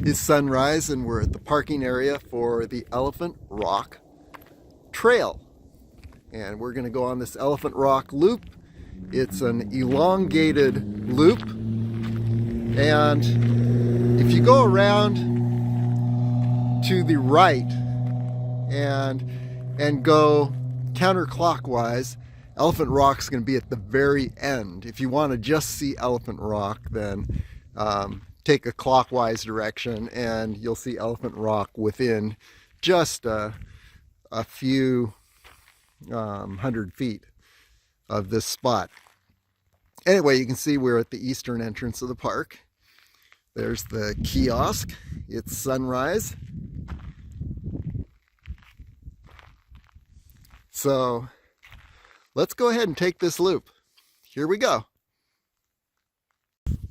is sunrise and we're at the parking area for the Elephant Rock Trail. And we're going to go on this Elephant Rock loop. It's an elongated loop. And if you go around to the right and go counterclockwise, Elephant Rock's going to be at the very end. If you want to just see Elephant Rock, then take a clockwise direction and you'll see Elephant Rock within just a few 100 feet of this spot. Anyway, you can see we're at the eastern entrance of the park. There's the kiosk. It's sunrise. So let's go ahead and take this loop. Here we go.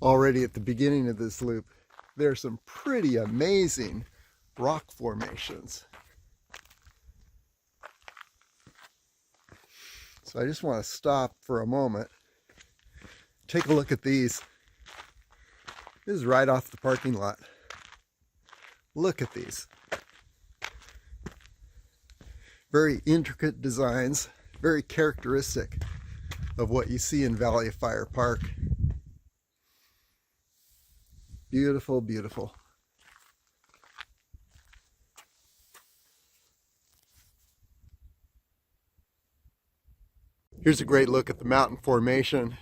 Already at the beginning of this loop, there are some pretty amazing rock formations. So I just want to stop for a moment. Take a look at these. This is right off the parking lot. Look at these. Very intricate designs, very characteristic of what you see in Valley of Fire Park. Beautiful, beautiful. Here's a great look at the mountain formation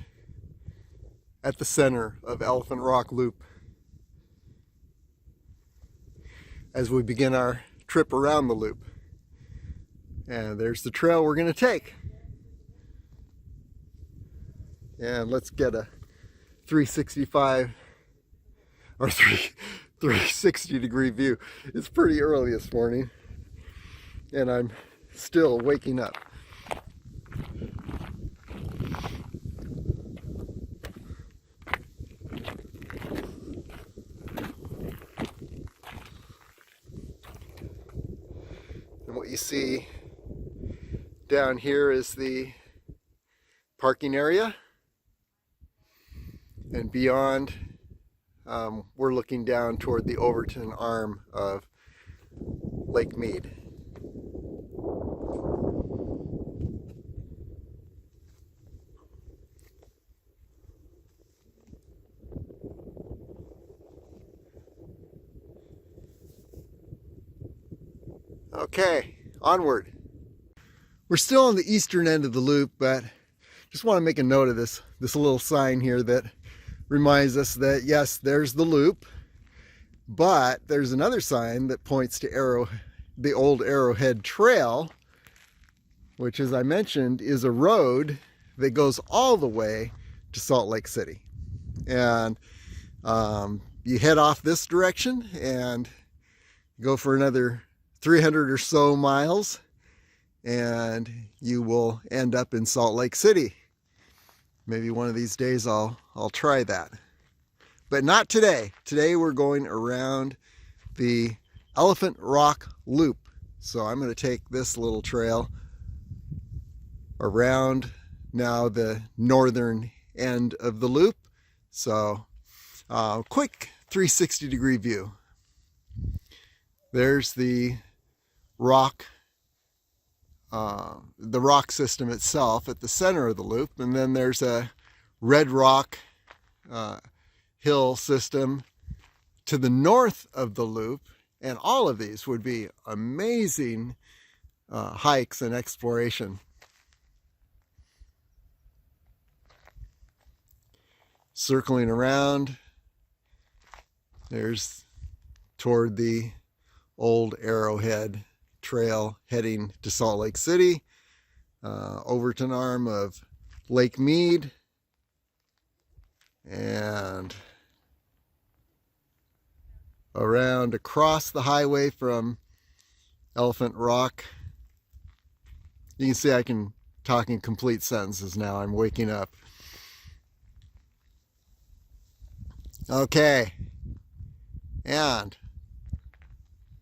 at the center of Elephant Rock Loop as we begin our trip around the loop. And there's the trail we're going to take. And let's get a 365 or 360 degree view. It's pretty early this morning and I'm still waking up. And what you see down here is the parking area, and beyond we're looking down toward the Overton arm of Lake Mead. Okay, onward. We're still on the eastern end of the loop, but just want to make a note of this little sign here that reminds us that yes, there's the loop, but there's another sign that points to the old Arrowhead Trail, which, as I mentioned, is a road that goes all the way to Salt Lake City. And you head off this direction and go for another 300 or so miles, and you will end up in Salt Lake City. Maybe one of these days I'll try that. But not today. Today we're going around the Elephant Rock Loop. So I'm going to take this little trail around now the northern end of the loop. So quick 360 degree view. There's the rock system itself at the center of the loop, and then there's a red rock hill system to the north of the loop, and all of these would be amazing hikes and exploration. Circling around, there's toward the old Arrowhead Trail heading to Salt Lake City, Overton arm of Lake Mead, and around across the highway from Elephant Rock. You can see I can talk in complete sentences now. I'm waking up. Okay, and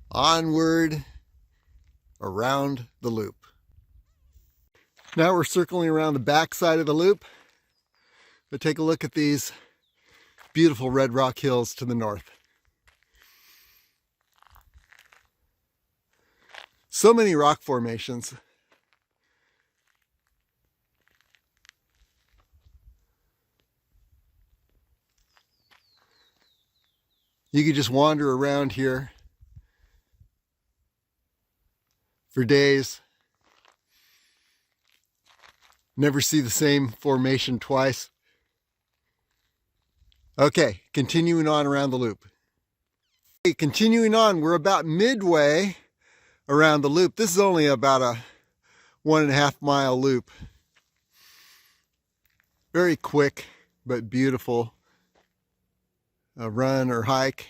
onward around the loop. Now we're circling around the back side of the loop, but take a look at these beautiful red rock hills to the north. So many rock formations. You could just wander around here for days. Never see the same formation twice. Okay, continuing on around the loop. Okay, continuing on, we're about midway around the loop. This is only about a 1.5 mile loop. Very quick, but beautiful run or hike.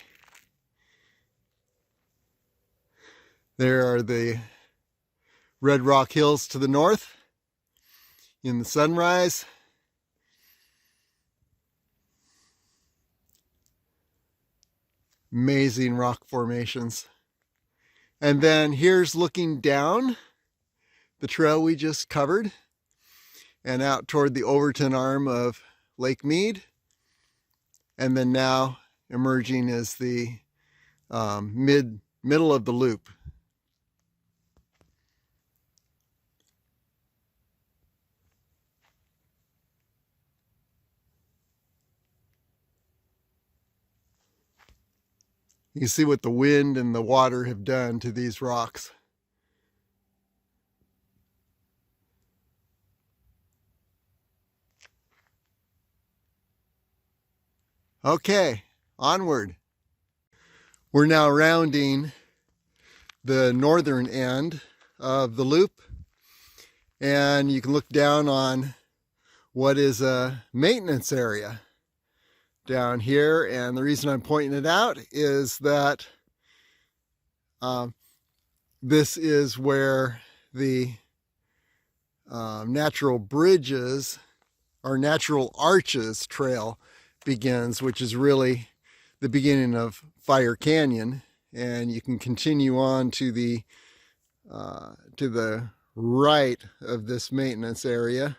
There are the Red Rock Hills to the north in the sunrise. Amazing rock formations. And then here's looking down the trail we just covered and out toward the Overton arm of Lake Mead. And then now emerging is the middle of the loop. You can see what the wind and the water have done to these rocks. Okay, onward. We're now rounding the northern end of the loop, and you can look down on what is a maintenance area down here. And the reason I'm pointing it out is that this is where the natural bridges or natural arches trail begins, which is really the beginning of Fire Canyon. And you can continue on to the right of this maintenance area,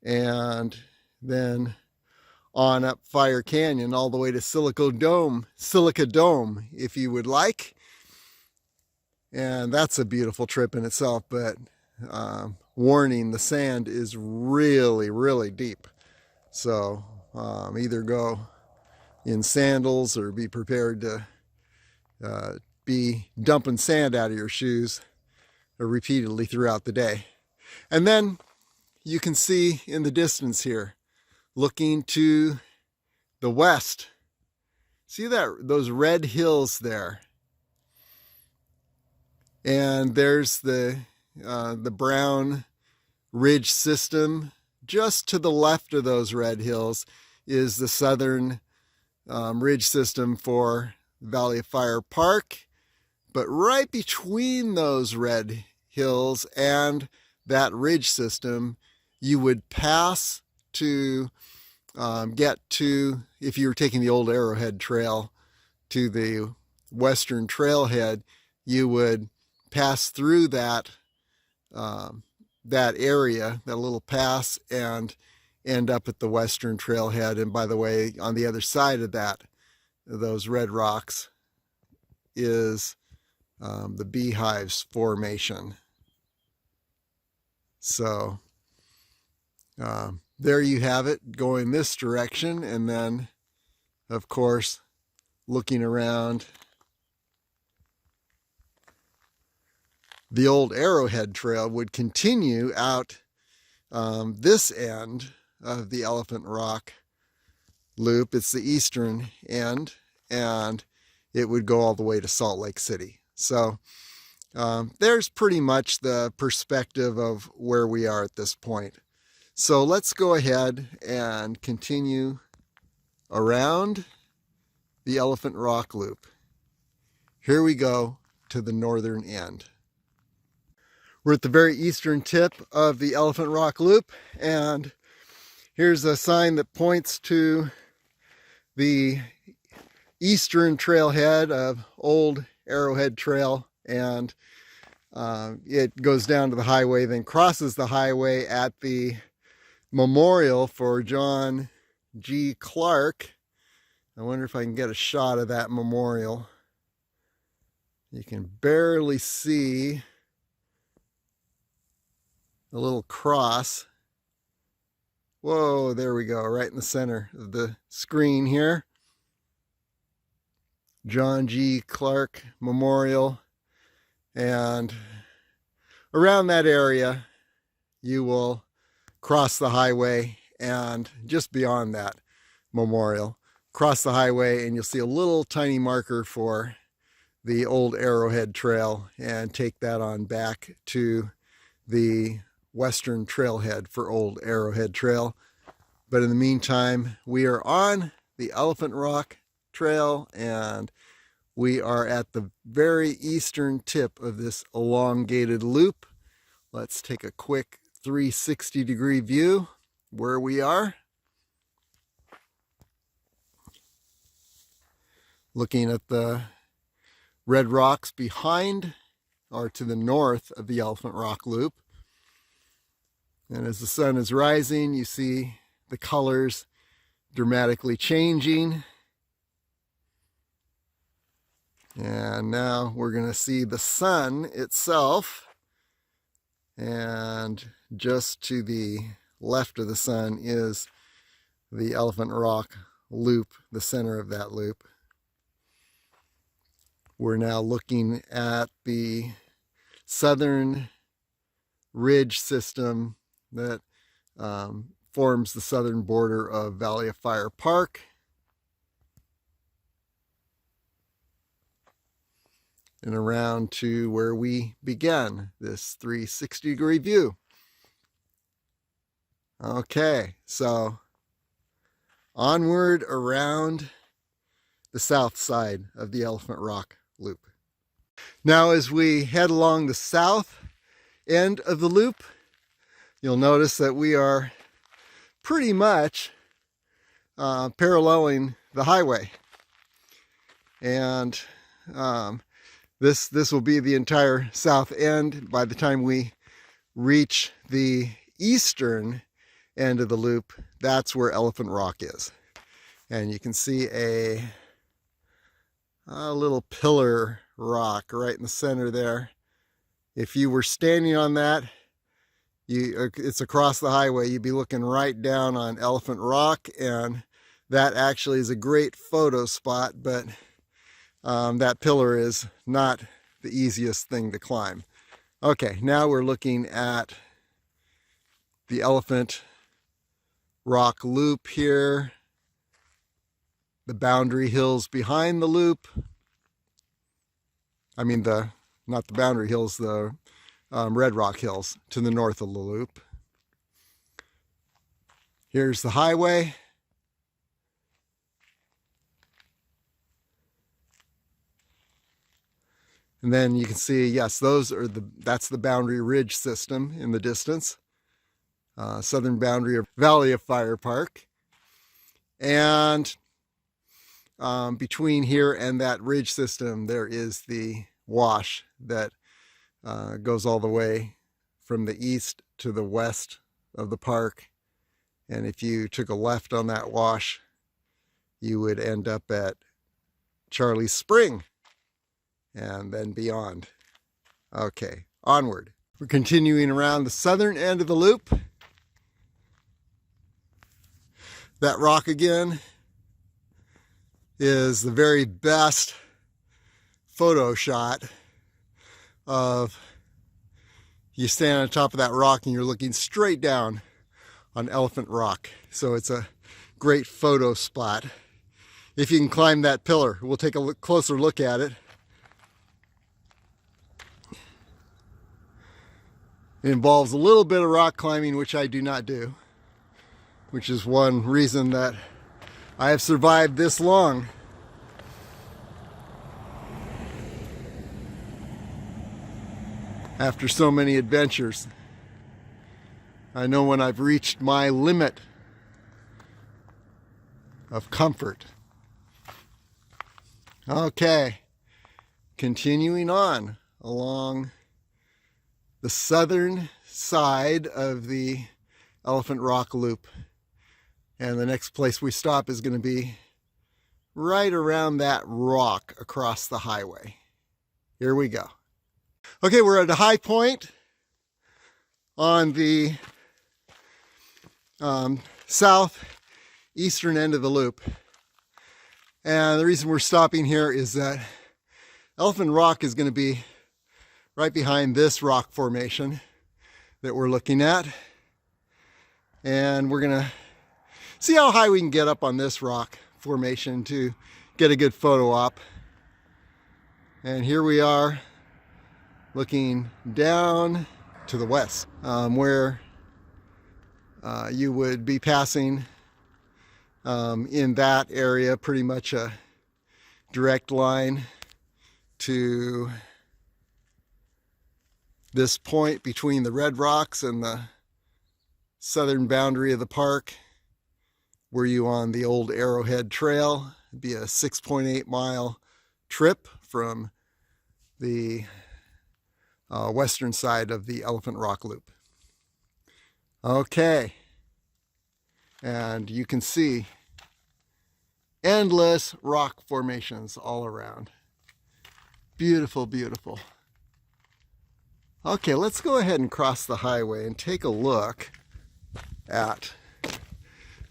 and then on up Fire Canyon all the way to Silica Dome, if you would like. And that's a beautiful trip in itself, but warning, the sand is really, really deep. So either go in sandals or be prepared to be dumping sand out of your shoes repeatedly throughout the day. And then you can see in the distance here, looking to the west, see those red hills there, and there's the brown ridge system. Just to the left of those red hills is the southern ridge system for Valley of Fire Park. But right between those red hills and that ridge system, you would pass to get to, if you were taking the old Arrowhead Trail to the western trailhead, you would pass through that area, that little pass, and end up at the western trailhead. And by the way, on the other side of those red rocks is the Beehives Formation. So there you have it, going this direction, and then of course looking around the old Arrowhead Trail would continue out this end of the Elephant Rock Loop. It's the eastern end, and it would go all the way to Salt Lake City. So there's pretty much the perspective of where we are at this point. So let's go ahead and continue around the Elephant Rock Loop. Here we go to the northern end. We're at the very eastern tip of the Elephant Rock Loop, and here's a sign that points to the eastern trailhead of Old Arrowhead Trail, and it goes down to the highway, then crosses the highway at the memorial for John G. Clark. I wonder if I can get a shot of that memorial. You can barely see a little cross. Whoa, there we go, right in the center of the screen here. John G. Clark Memorial. And around that area, you will cross the highway, and just beyond that memorial, cross the highway and you'll see a little tiny marker for the old Arrowhead Trail, and take that on back to the western trailhead for Old Arrowhead Trail. But in the meantime, we are on the Elephant Rock Trail, and we are at the very eastern tip of this elongated loop. Let's take a quick 360-degree view where we are. Looking at the red rocks behind, or to the north of the Elephant Rock Loop. And as the sun is rising, you see the colors dramatically changing. And now we're going to see the sun itself. And just to the left of the sun is the Elephant Rock Loop, the center of that loop. We're now looking at the southern ridge system that forms the southern border of Valley of Fire Park. And around to where we began this 360-degree view. Okay, so onward around the south side of the Elephant Rock Loop. Now as we head along the south end of the loop, you'll notice that we are pretty much paralleling the highway. And this will be the entire south end. By the time we reach the eastern end of the loop, that's where Elephant Rock is. And you can see a little pillar rock right in the center there. If you were standing on that, it's across the highway, you'd be looking right down on Elephant Rock, and that actually is a great photo spot, but that pillar is not the easiest thing to climb. Okay, now we're looking at the Elephant Rock Loop here. The Boundary Hills behind the loop. I mean, not the Boundary Hills, the Red Rock Hills to the north of the loop. Here's the highway. And then you can see, yes, that's the Boundary Ridge system in the distance. Southern boundary of Valley of Fire Park. And between here and that ridge system, there is the wash that goes all the way from the east to the west of the park. And if you took a left on that wash, you would end up at Charlie Spring and then beyond. Okay, onward. We're continuing around the southern end of the loop. That rock again is the very best photo shot of you stand on top of that rock and you're looking straight down on Elephant Rock. So it's a great photo spot. If you can climb that pillar, we'll take a closer look at it. It involves a little bit of rock climbing, which I do not do, which is one reason that I have survived this long. After so many adventures, I know when I've reached my limit of comfort. Okay, continuing on along the southern side of the Elephant Rock Loop. And the next place we stop is going to be right around that rock across the highway. Here we go. Okay, we're at a high point on the southeastern end of the loop. And the reason we're stopping here is that Elephant Rock is going to be right behind this rock formation that we're looking at. And we're going to see how high we can get up on this rock formation to get a good photo op. And here we are looking down to the west, where you would be passing in that area pretty much a direct line to this point between the red rocks and the southern boundary of the park. Were you on the old Arrowhead Trail? It'd be a 6.8 mile trip from the western side of the Elephant Rock Loop. Okay, and you can see endless rock formations all around. Beautiful, beautiful. Okay, let's go ahead and cross the highway and take a look at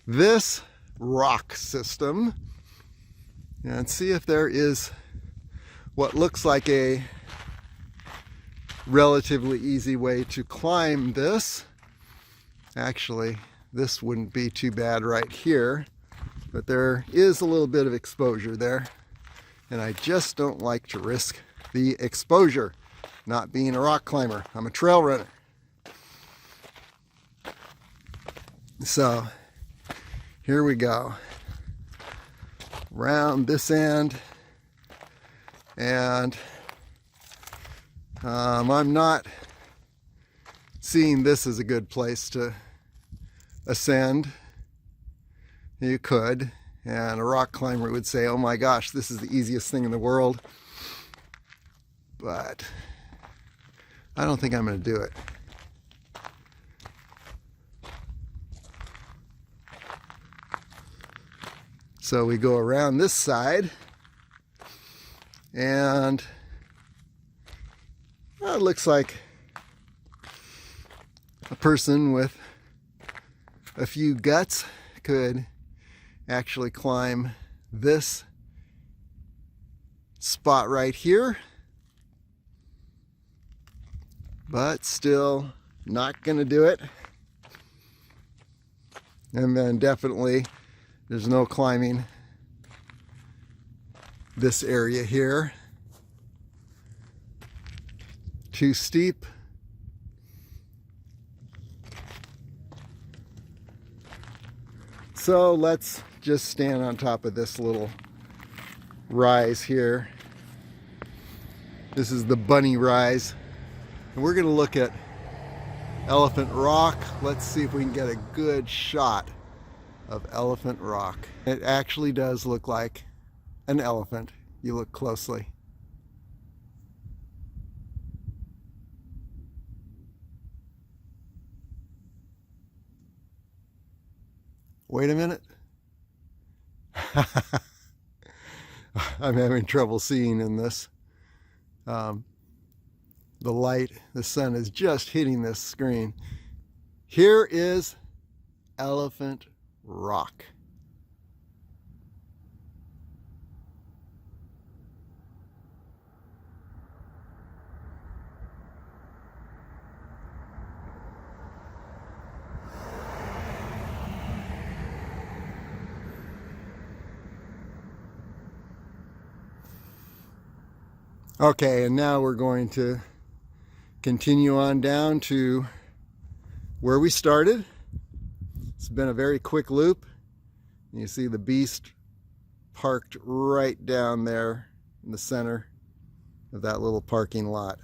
this rock system and see if there is what looks like a relatively easy way to climb this. Actually, this wouldn't be too bad right here, but there is a little bit of exposure there, and I just don't like to risk the exposure. Not being a rock climber, I'm a trail runner. So here we go, round this end, and I'm not seeing this as a good place to ascend. You could, and a rock climber would say, oh my gosh, this is the easiest thing in the world, but I don't think I'm going to do it. So we go around this side, and well, it looks like a person with a few guts could actually climb this spot right here, but still not going to do it. And then definitely there's no climbing this area here. Too steep. So let's just stand on top of this little rise here. This is the Bunny Rise. And we're going to look at Elephant Rock. Let's see if we can get a good shot of Elephant Rock. It actually does look like an elephant. You look closely. Wait a minute. I'm having trouble seeing in this. The light, the sun is just hitting this screen. Here is Elephant Rock. Okay, and now we're going to continue on down to where we started. It's been a very quick loop. You see the beast parked right down there in the center of that little parking lot.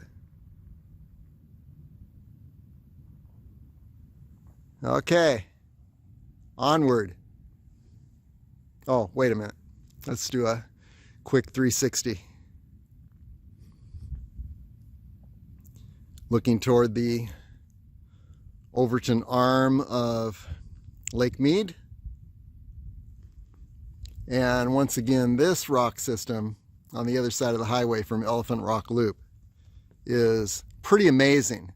Okay, onward. Oh, wait a minute. Let's do a quick 360. Looking toward the Overton arm of Lake Mead. And once again, this rock system on the other side of the highway from Elephant Rock Loop is pretty amazing.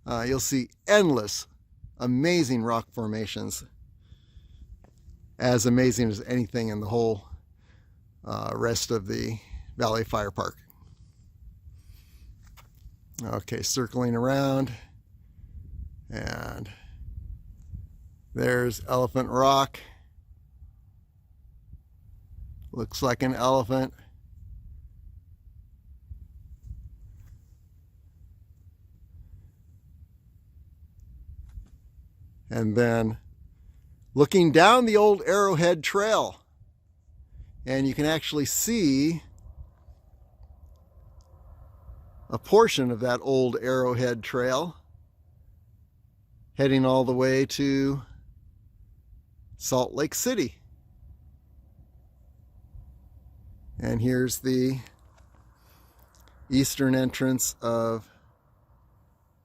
you'll see endless, amazing rock formations. As amazing as anything in the whole rest of the Valley Fire Park. Okay, circling around, and there's Elephant Rock. Looks like an elephant. And then looking down the old Arrowhead Trail, and you can actually see a portion of that old Arrowhead Trail heading all the way to Salt Lake City. And here's the eastern entrance of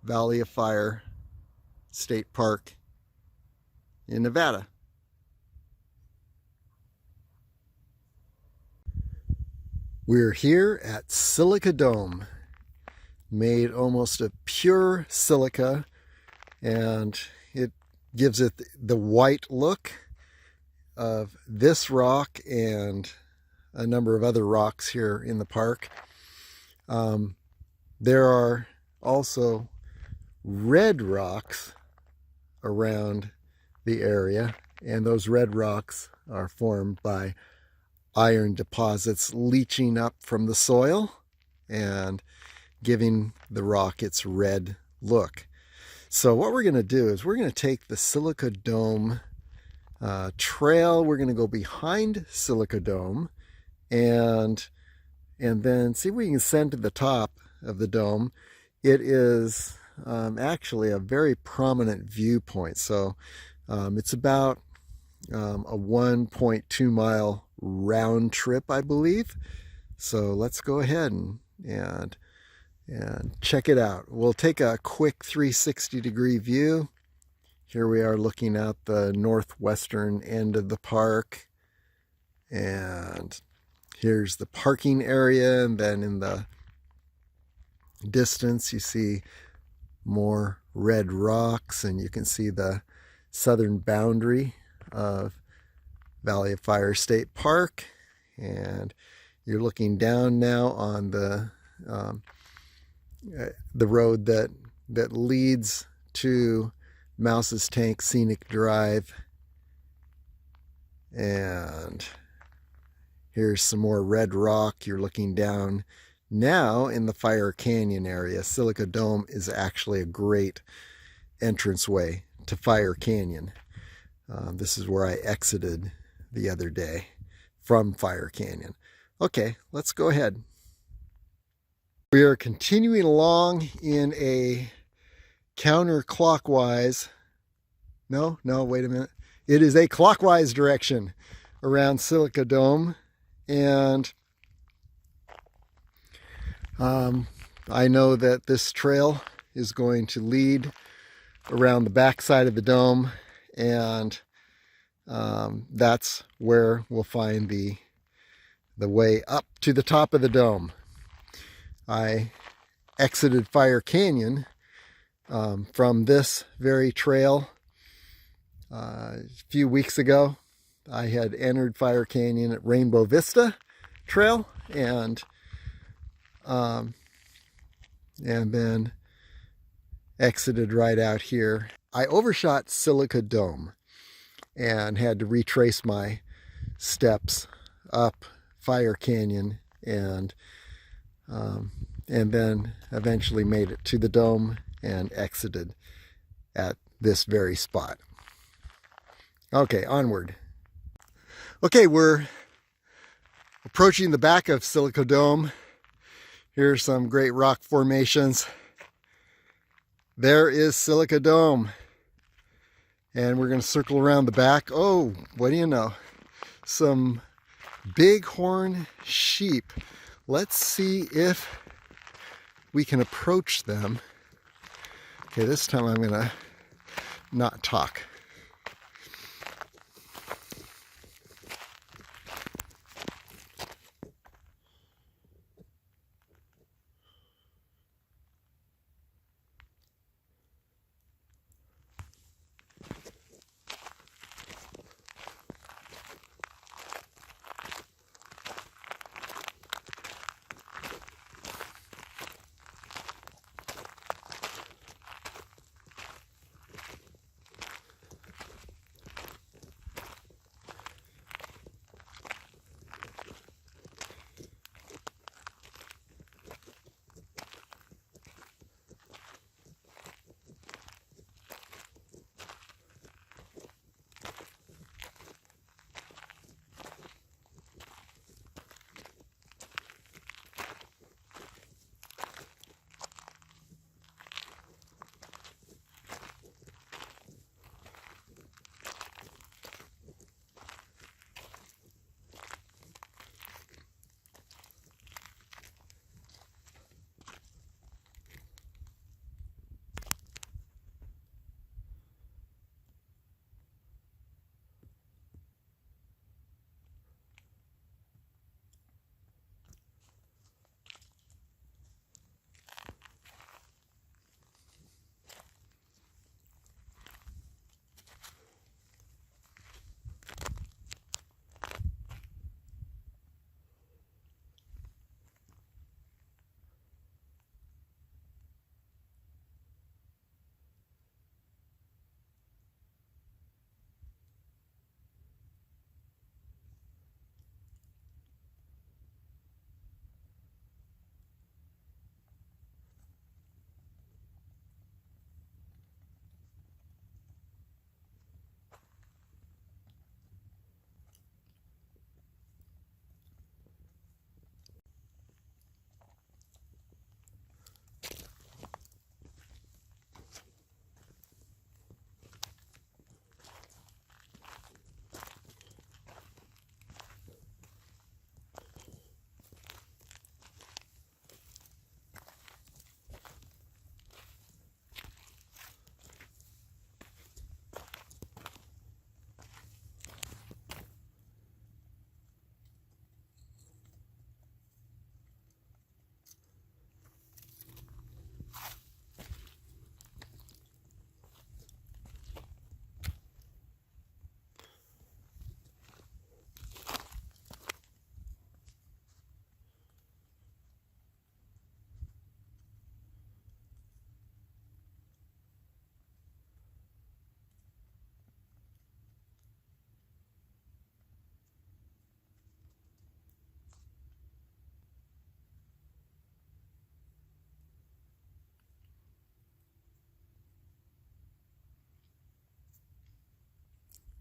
Valley of Fire State Park in Nevada. We're here at Silica Dome, made almost of pure silica, and it gives it the white look of this rock and a number of other rocks here in the park. There are also red rocks around the area, and those red rocks are formed by iron deposits leaching up from the soil and giving the rock its red look. So what we're going to do is we're going to take the Silica Dome trail. We're going to go behind Silica Dome and then see if we can ascend to the top of the dome. It is actually a very prominent viewpoint. So it's about a 1.2 mile round trip, I believe. So let's go ahead and check it out. We'll take a quick 360-degree view. Here we are looking at the northwestern end of the park, and here's the parking area, and then in the distance you see more red rocks, and you can see the southern boundary of Valley of Fire State Park. And you're looking down now on the road that leads to Mouse's Tank Scenic Drive. And here's some more red rock. You're looking down now in the Fire Canyon area. Silica Dome is actually a great entranceway to Fire Canyon. This is where I exited the other day from Fire Canyon. Okay, let's go ahead. We are continuing along in a counterclockwise, no, wait a minute. It is a clockwise direction around Silica Dome. And I know that this trail is going to lead around the back side of the dome, and that's where we'll find the way up to the top of the dome. I exited Fire Canyon from this very trail a few weeks ago. I had entered Fire Canyon at Rainbow Vista Trail, and then exited right out here. I overshot Silica Dome and had to retrace my steps up Fire Canyon, and then eventually made it to the dome and exited at this very spot. Okay, onward. Okay, we're approaching the back of Silica Dome. Here's some great rock formations. There is Silica Dome. And we're going to circle around the back. Oh, what do you know? Some bighorn sheep. Let's see if we can approach them. Okay, this time I'm going to not talk.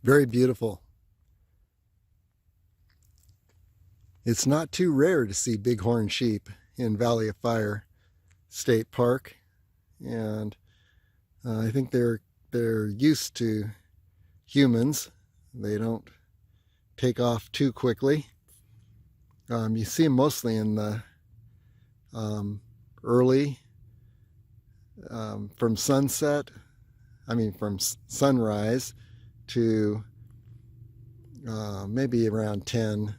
Very beautiful. It's not too rare to see bighorn sheep in Valley of Fire State Park, and I think they're used to humans. They don't take off too quickly. You see them mostly in the early, from sunrise to maybe around 10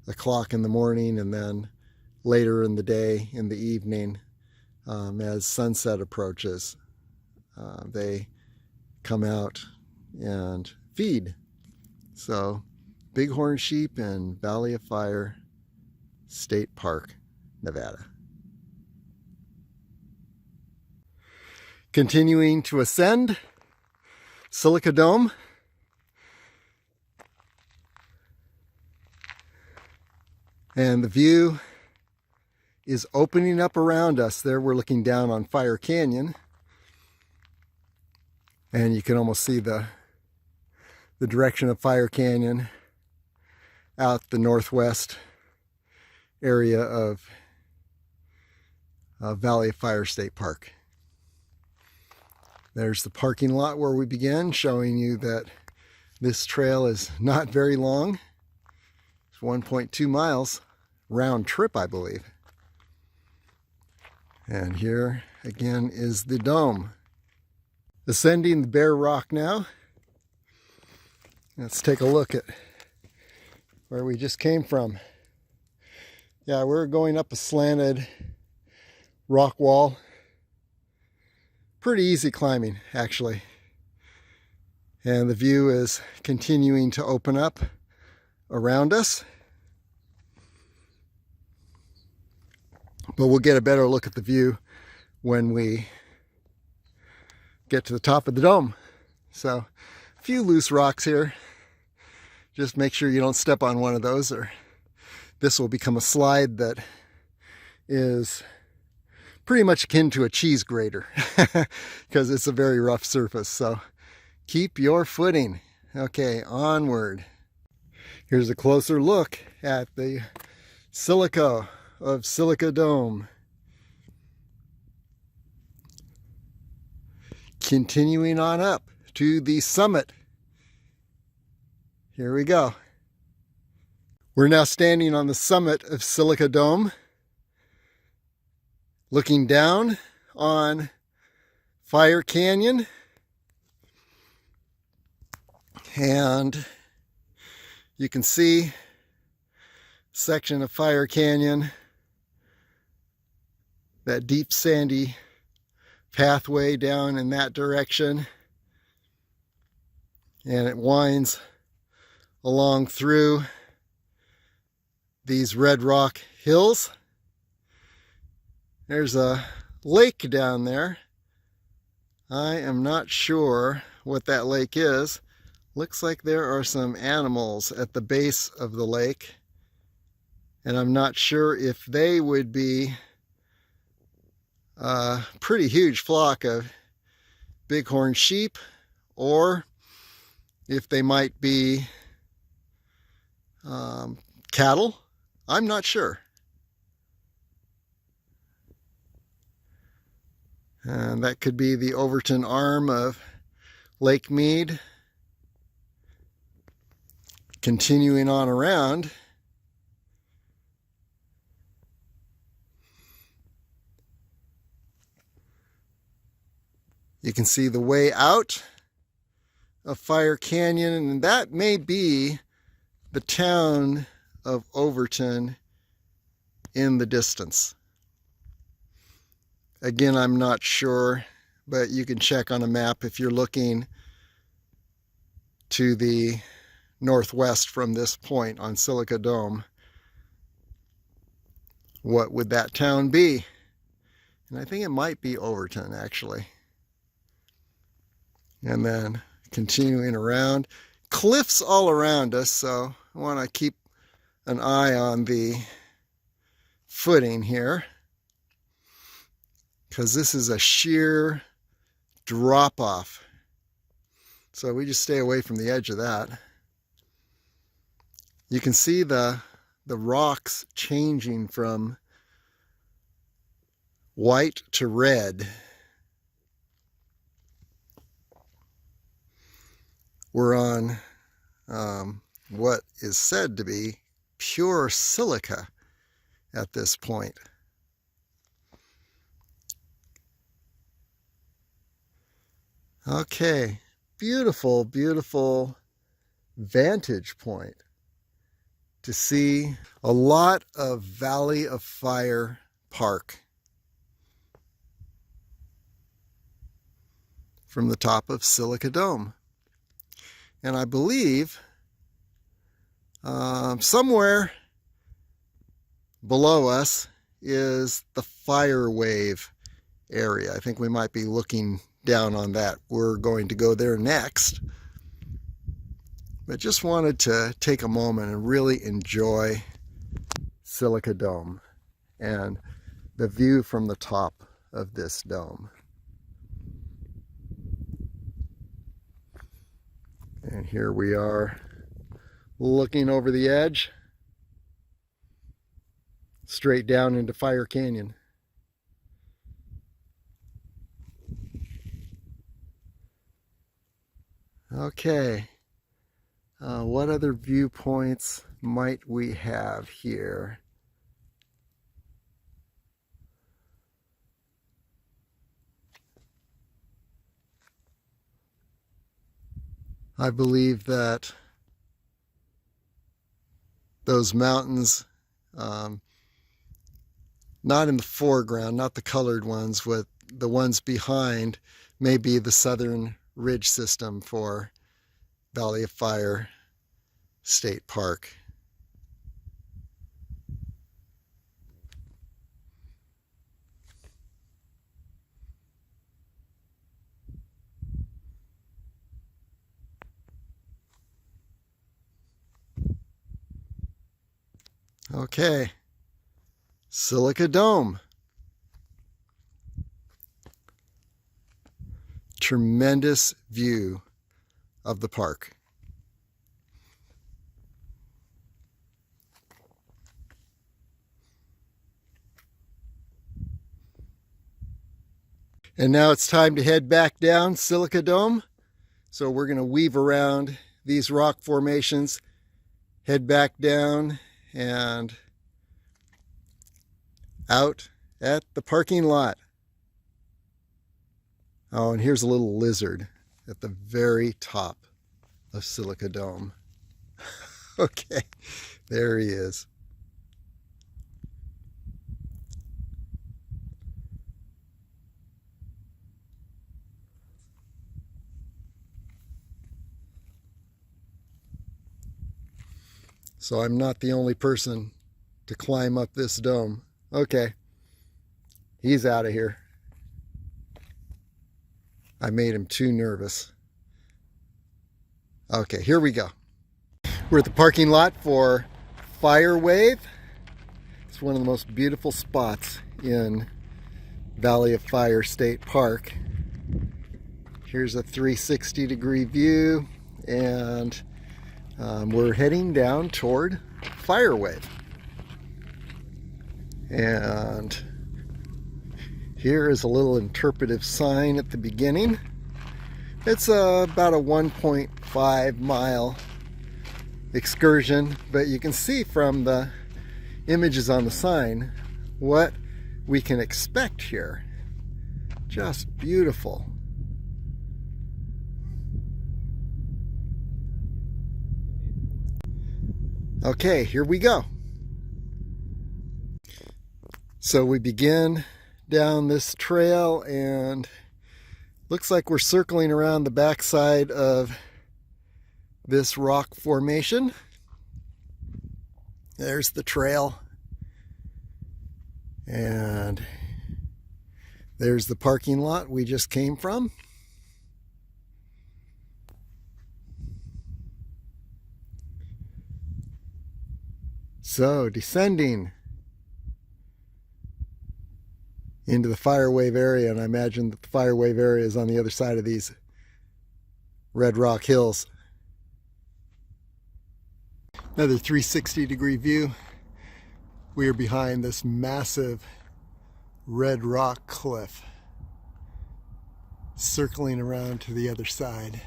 o'clock in the morning, and then later in the day, in the evening, as sunset approaches, they come out and feed. So, bighorn sheep in Valley of Fire State Park, Nevada. Continuing to ascend Silica Dome. And the view is opening up around us. There we're looking down on Fire Canyon. And you can almost see the direction of Fire Canyon out the northwest area of Valley of Fire State Park. There's the parking lot where we began, showing you that this trail is not very long. It's 1.2 miles round trip, I believe. And here again is the dome. Ascending the bare rock now. Let's take a look at where we just came from. Yeah, we're going up a slanted rock wall. Pretty easy climbing, actually. And the view is continuing to open up around us. But we'll get a better look at the view when we get to the top of the dome. So, a few loose rocks here. Just make sure you don't step on one of those, or this will become a slide that is pretty much akin to a cheese grater because it's a very rough surface. So keep your footing. Okay, onward. Here's a closer look at the silica of Silica Dome. Continuing on up to the summit. Here we go. We're now standing on the summit of Silica Dome, looking down on Fire Canyon, and you can see a section of Fire Canyon, that deep sandy pathway down in that direction, and it winds along through these red rock hills. There's a lake down there. I am not sure what that lake is. Looks like there are some animals at the base of the lake, and I'm not sure if they would be a pretty huge flock of bighorn sheep, or if they might be cattle. I'm not sure. And that could be the Overton arm of Lake Mead. Continuing on around, you can see the way out of Fire Canyon, and that may be the town of Overton in the distance. Again, I'm not sure, but you can check on a map if you're looking to the northwest from this point on Silica Dome. What would that town be? And I think it might be Overton, actually. And then continuing around, cliffs all around us, so I want to keep an eye on the footing here, because this is a sheer drop off So we just stay away from the edge of that. You can see the rocks changing from white to red. We're on what is said to be pure silica at this point. Okay, beautiful, beautiful vantage point to see a lot of Valley of Fire Park from the top of Silica Dome. And I believe somewhere below us is the Fire Wave area. I think we might be looking down on that. We're going to go there next. But just wanted to take a moment and really enjoy Silica Dome and the view from the top of this dome. And here we are looking over the edge straight down into Fire Canyon. Okay, what other viewpoints might we have here? I believe that those mountains, not in the foreground, not the colored ones, but the ones behind, may be the Southern Ridge System for Valley of Fire State Park. Okay, Silica Dome. Tremendous view of the park. And now it's time to head back down Silica Dome. So we're going to weave around these rock formations, head back down and out at the parking lot. Oh, and here's a little lizard at the very top of Silica Dome. Okay, there he is. So I'm not the only person to climb up this dome. Okay, he's out of here. I made him too nervous. Okay, here we go. We're at the parking lot for Fire Wave. It's one of the most beautiful spots in Valley of Fire State Park. Here's a 360-degree view, and we're heading down toward Fire Wave. And here is a little interpretive sign at the beginning. It's about a 1.5 mile excursion, but you can see from the images on the sign what we can expect here. Just beautiful. Okay, here we go. So we begin down this trail, and looks like we're circling around the backside of this rock formation. There's the trail, and there's the parking lot we just came from. So descending into the Fire Wave area, and I imagine that the Fire Wave area is on the other side of these Red Rock Hills. Another 360-degree view. We are behind this massive red rock cliff, circling around to the other side.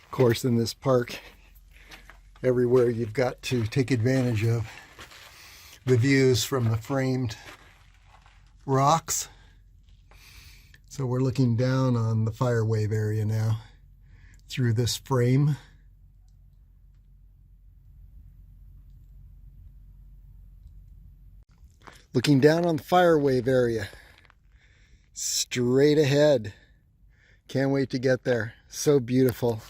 Of course, in this park, everywhere you've got to take advantage of the views from the framed rocks. So we're looking down on the fire wave area now through this frame. Looking down on the fire wave area, straight ahead. Can't wait to get there. So beautiful.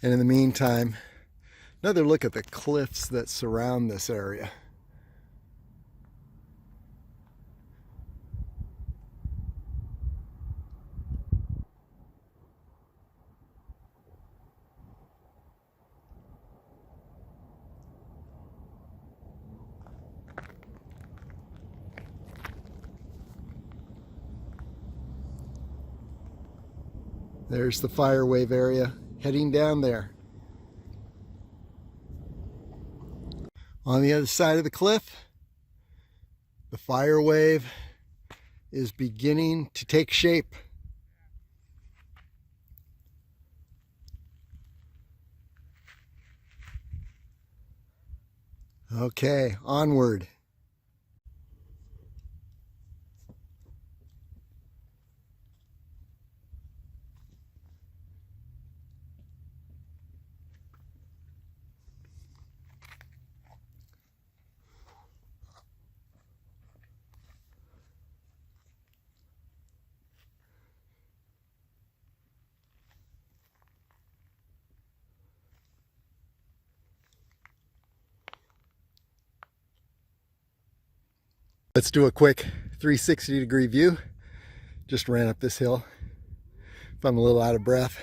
And in the meantime, another look at the cliffs that surround this area. There's the fire wave area, heading down there. On the other side of the cliff, the fire wave is beginning to take shape. Okay, onward. Let's do a quick 360-degree view. Just ran up this hill. If I'm a little out of breath,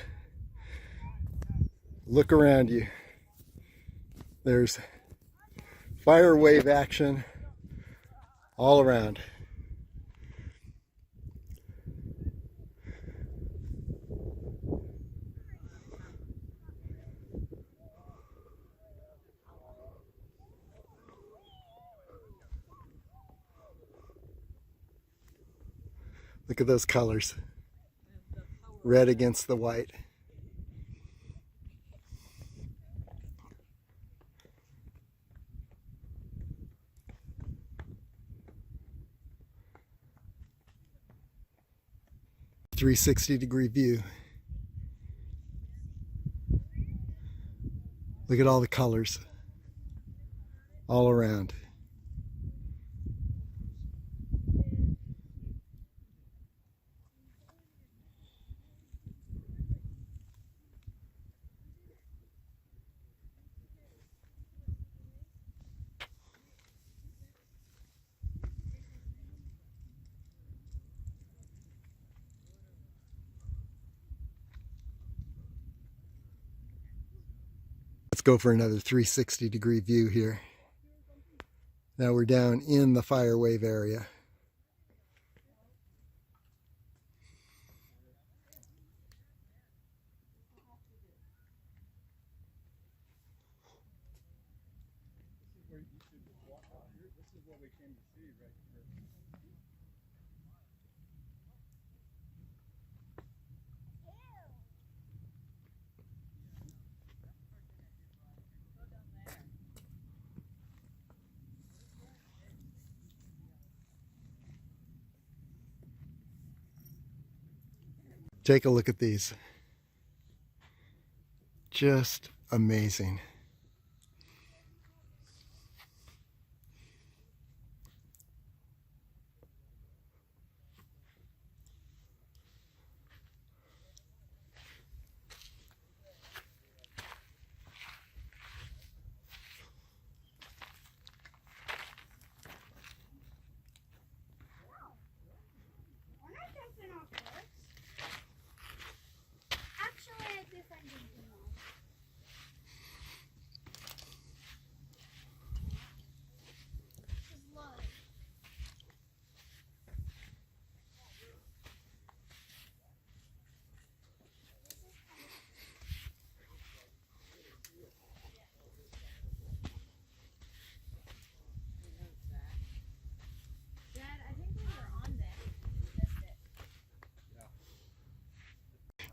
look around you. There's fire wave action all around. Look at those colors. Red against the white. .360-degree view. Look at all the colors all around. Let's go for another 360-degree view here. Now we're down in the fire wave area. Take a look at these. Just amazing.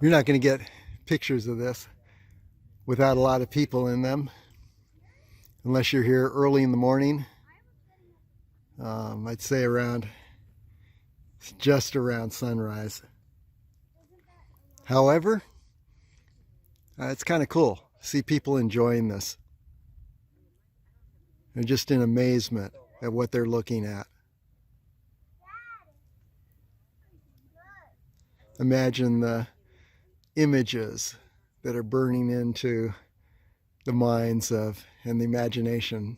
You're not going to get pictures of this without a lot of people in them, unless you're here early in the morning. I'd say just around sunrise. However, it's kind of cool to see people enjoying this. They're just in amazement at what they're looking at. Imagine the images that are burning into the minds of and the imagination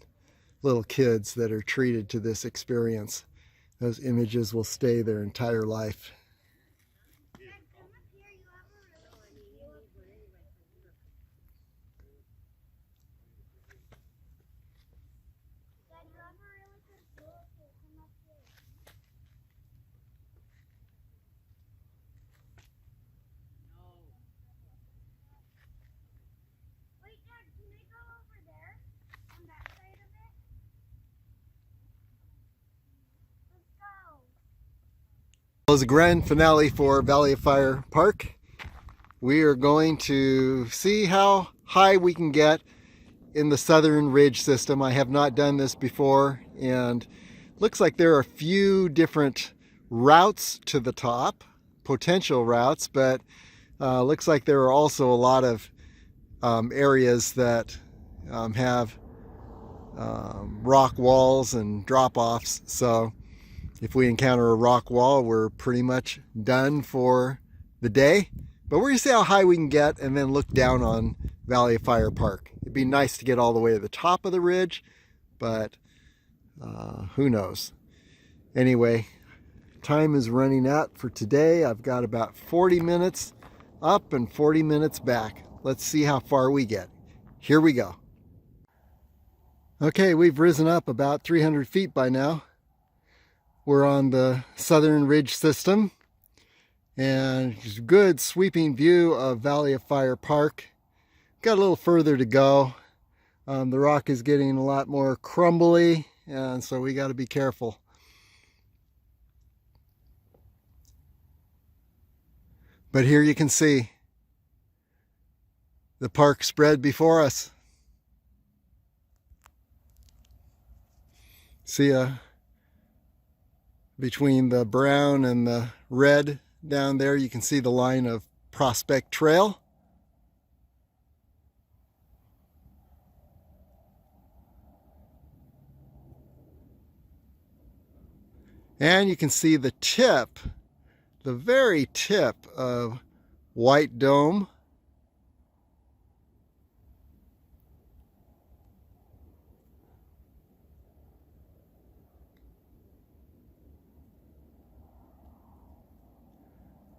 little kids that are treated to this experience. Those images will stay their entire life. As a grand finale for Valley of Fire Park, we are going to see how high we can get in the Southern Ridge system. I have not done this before, and looks like there are a few different routes to the top, potential routes, but looks like there are also a lot of areas that have rock walls and drop-offs. So if we encounter a rock wall, we're pretty much done for the day. But we're going to see how high we can get and then look down on Valley of Fire Park. It'd be nice to get all the way to the top of the ridge, but who knows. Anyway, time is running out for today. I've got about 40 minutes up and 40 minutes back. Let's see how far we get. Here we go. Okay, we've risen up about 300 feet by now. We're on the Southern Ridge system, and it's a good sweeping view of Valley of Fire Park. Got a little further to go. The rock is getting a lot more crumbly, and so we got to be careful. But here you can see the park spread before us. See between the brown and the red down there, you can see the line of Prospect Trail. And you can see the tip, the very tip of White Dome.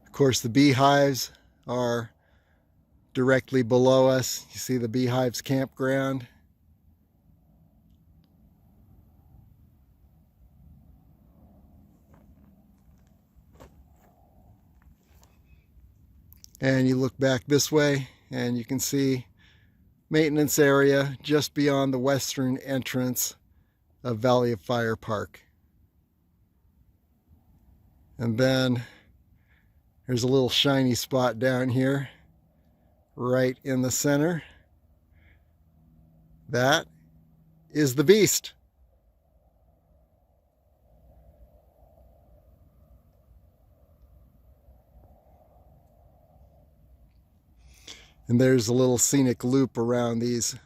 Of course, the beehives are directly below us. You see the Beehives Campground. And you look back this way and you can see maintenance area just beyond the western entrance of Valley of Fire Park. And then there's a little shiny spot down here, right in the center. That is the Beast. And there's a little scenic loop around this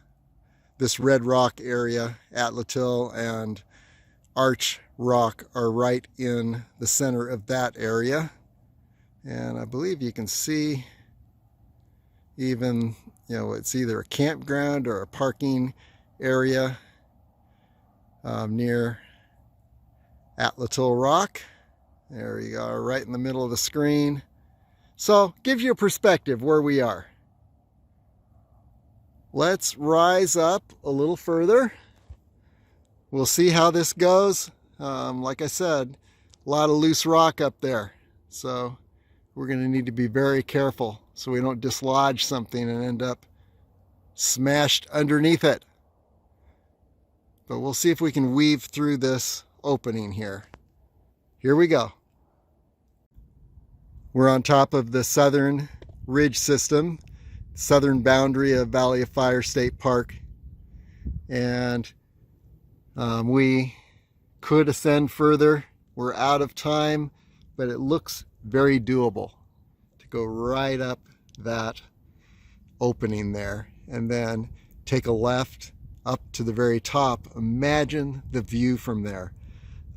Red Rock area. Atlatl and Arch Rock are right in the center of that area. And I believe you can see even, it's either a campground or a parking area near Atlatl Rock. There you go, right in the middle of the screen. So, gives you a perspective where we are. Let's rise up a little further. We'll see how this goes. Like I said, a lot of loose rock up there. So we're going to need to be very careful so we don't dislodge something and end up smashed underneath it. But we'll see if we can weave through this opening here. Here we go. We're on top of the Southern ridge system, southern boundary of Valley of Fire State Park. And we could ascend further. We're out of time, but it looks very doable to go right up that opening there and then take a left up to the very top. Imagine the view from there.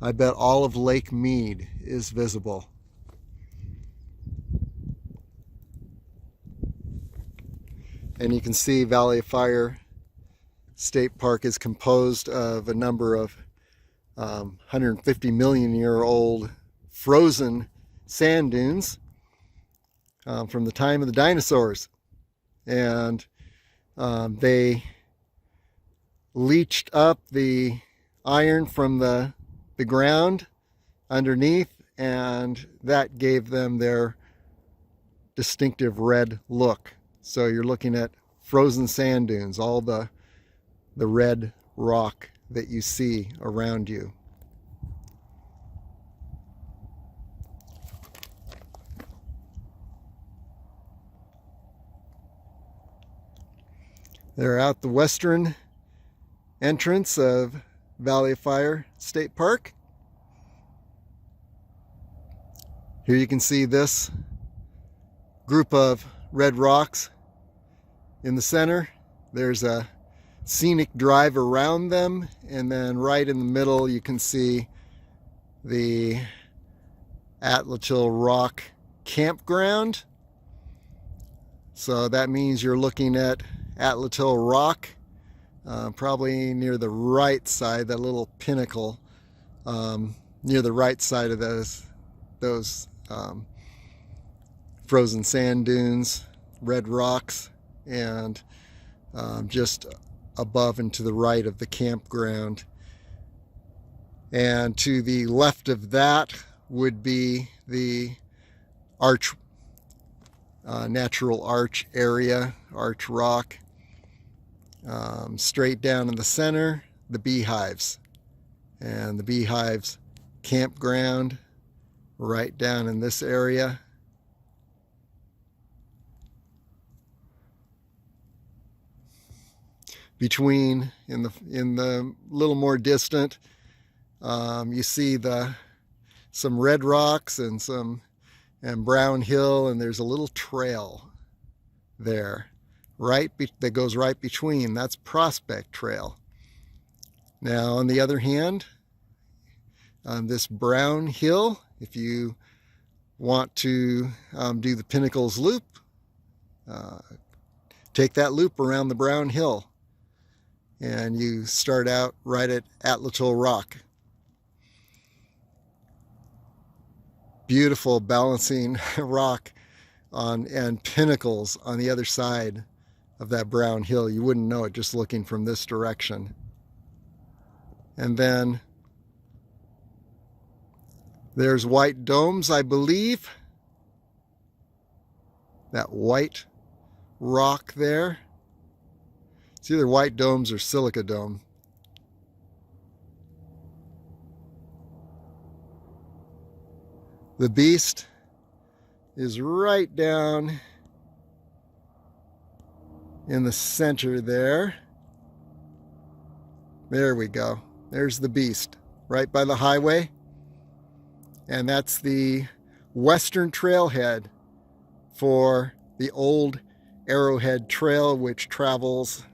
I bet all of Lake Mead is visible. And you can see Valley of Fire State Park is composed of a number of 150 million year old frozen sand dunes from the time of the dinosaurs. And they leached up the iron from the ground underneath, and that gave them their distinctive red look. So you're looking at frozen sand dunes, all the red rock that you see around you. They're out the western entrance of Valley of Fire State Park. Here you can see this group of red rocks in the center. There's a scenic drive around them, and then right in the middle you can see the Atlatl Rock campground. So that means you're looking at Atlatl Rock, probably near the right side, that little pinnacle, near the right side of those frozen sand dunes, red rocks, and just above and to the right of the campground. And to the left of that would be the arch, natural arch area, arch rock. Straight down in the center, the beehives, and the beehives campground right down in this area. Between, in the little more distant, you see some red rocks and Brown Hill, and there's a little trail there that goes right between. That's Prospect Trail. Now on the other hand, this Brown Hill, if you want to do the Pinnacles Loop, take that loop around the Brown Hill, and you start out right at Atlatl Rock. Beautiful balancing rock and pinnacles on the other side of that Brown Hill. You wouldn't know it just looking from this direction. And then there's White Domes, I believe. That white rock there. It's either White Domes or Silica Dome. The Beast is right down in the center there. There we go. There's the Beast, right by the highway. And that's the western trailhead for the old Arrowhead Trail, which travels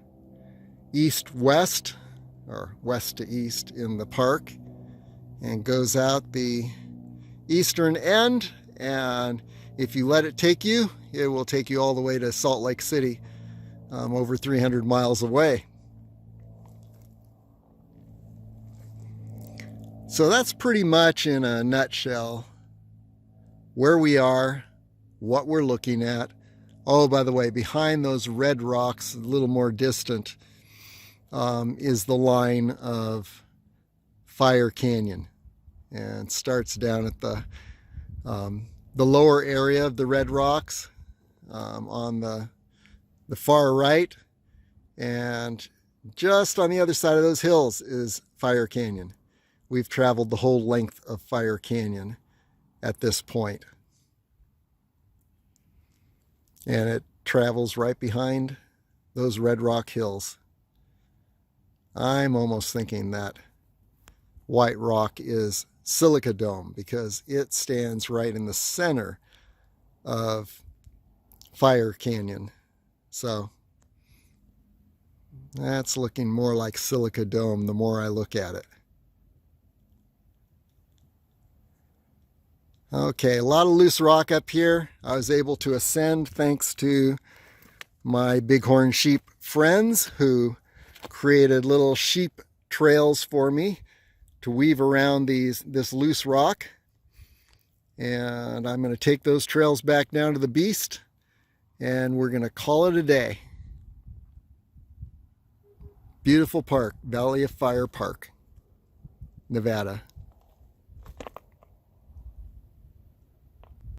east-west, or west to east in the park, and goes out the eastern end. And if you let it take you, it will take you all the way to Salt Lake City, over 300 miles away. So that's pretty much in a nutshell where we are, what we're looking at. Oh, by the way, behind those red rocks, a little more distant, is the line of Fire Canyon, and starts down at the lower area of the red rocks on the far right, and just on the other side of those hills is Fire Canyon. We've traveled the whole length of Fire Canyon at this point. And it travels right behind those red rock hills. I'm almost thinking that White Rock is Silica Dome because it stands right in the center of Fire Canyon. So that's looking more like Silica Dome the more I look at it. Okay, a lot of loose rock up here. I was able to ascend thanks to my Bighorn sheep friends who created little sheep trails for me to weave around this loose rock. And I'm going to take those trails back down to the beast and we're going to call it a day. Beautiful park, Valley of Fire Park, Nevada.